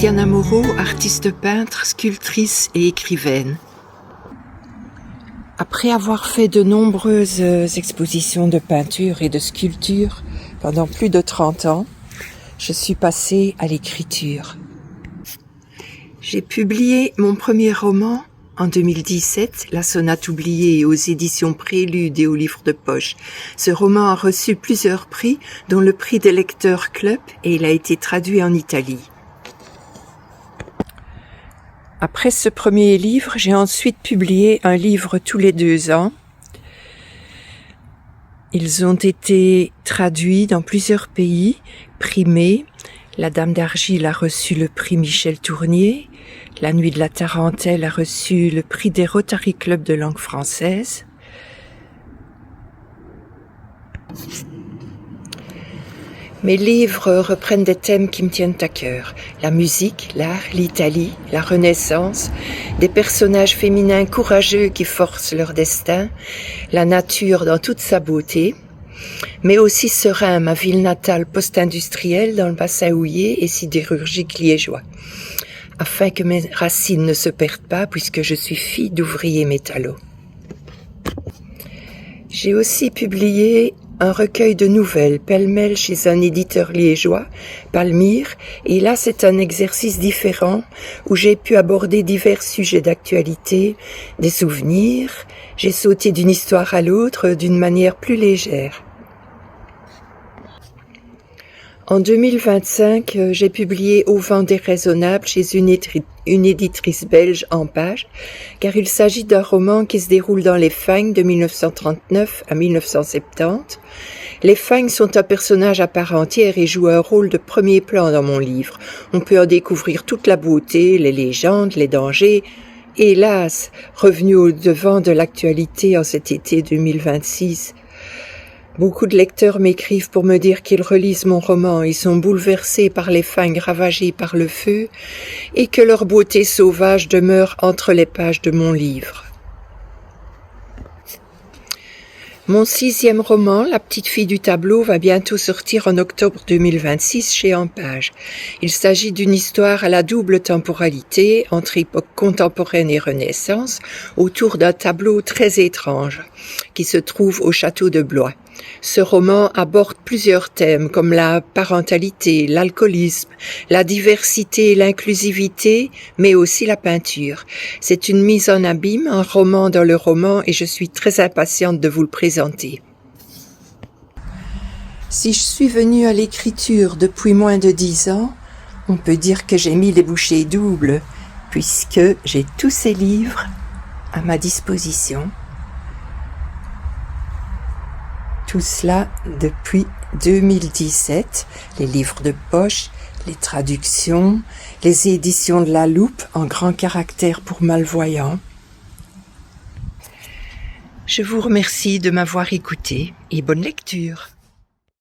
Christiana Moreau, artiste peintre, sculptrice et écrivaine. Après avoir fait de nombreuses expositions de peinture et de sculpture pendant plus de 30 ans, je suis passée à l'écriture. J'ai publié mon premier roman en 2017, La sonate oubliée, aux éditions Prélude et au livre de poche. Ce roman a reçu plusieurs prix, dont le prix des lecteurs Club, et il a été traduit en Italie. Après ce premier livre, j'ai ensuite publié un livre tous les 2 ans. Ils ont été traduits dans plusieurs pays, primés. La Dame d'Argile a reçu le prix Michel Tournier. La Nuit de la Tarentelle a reçu le prix des Rotary Club de langue française. Mes livres reprennent des thèmes qui me tiennent à cœur. La musique, l'art, l'Italie, la Renaissance, des personnages féminins courageux qui forcent leur destin, la nature dans toute sa beauté, mais aussi Seraing, ma ville natale post-industrielle dans le bassin houiller et sidérurgique liégeois, afin que mes racines ne se perdent pas puisque je suis fille d'ouvriers métallos. J'ai aussi publié un recueil de nouvelles, pêle-mêle chez un éditeur liégeois, Palmyre, et là c'est un exercice différent où j'ai pu aborder divers sujets d'actualité, des souvenirs, j'ai sauté d'une histoire à l'autre d'une manière plus légère. En 2025, j'ai publié Au vent déraisonnable chez une éditrice belge en page, car il s'agit d'un roman qui se déroule dans les Fagnes de 1939 à 1970. Les Fagnes sont un personnage à part entière et jouent un rôle de premier plan dans mon livre. On peut en découvrir toute la beauté, les légendes, les dangers, hélas, revenus au devant de l'actualité en cet été 2026. Beaucoup de lecteurs m'écrivent pour me dire qu'ils relisent mon roman, ils sont bouleversés par les Fagnes ravagées par le feu et que leur beauté sauvage demeure entre les pages de mon livre. Mon 6e roman, La petite fille du tableau, va bientôt sortir en octobre 2026 chez Ampage. Il s'agit d'une histoire à la double temporalité, entre époque contemporaine et Renaissance, autour d'un tableau très étrange, qui se trouve au château de Blois. Ce roman aborde plusieurs thèmes comme la parentalité, l'alcoolisme, la diversité et l'inclusivité, mais aussi la peinture. C'est une mise en abîme, un roman dans le roman, et je suis très impatiente de vous le présenter. Si je suis venue à l'écriture depuis moins de 10 ans, on peut dire que j'ai mis les bouchées doubles, puisque j'ai tous ces livres à ma disposition. Tout cela depuis 2017, les livres de poche, les traductions, les éditions de La Loupe en grand caractère pour malvoyants. Je vous remercie de m'avoir écouté et bonne lecture.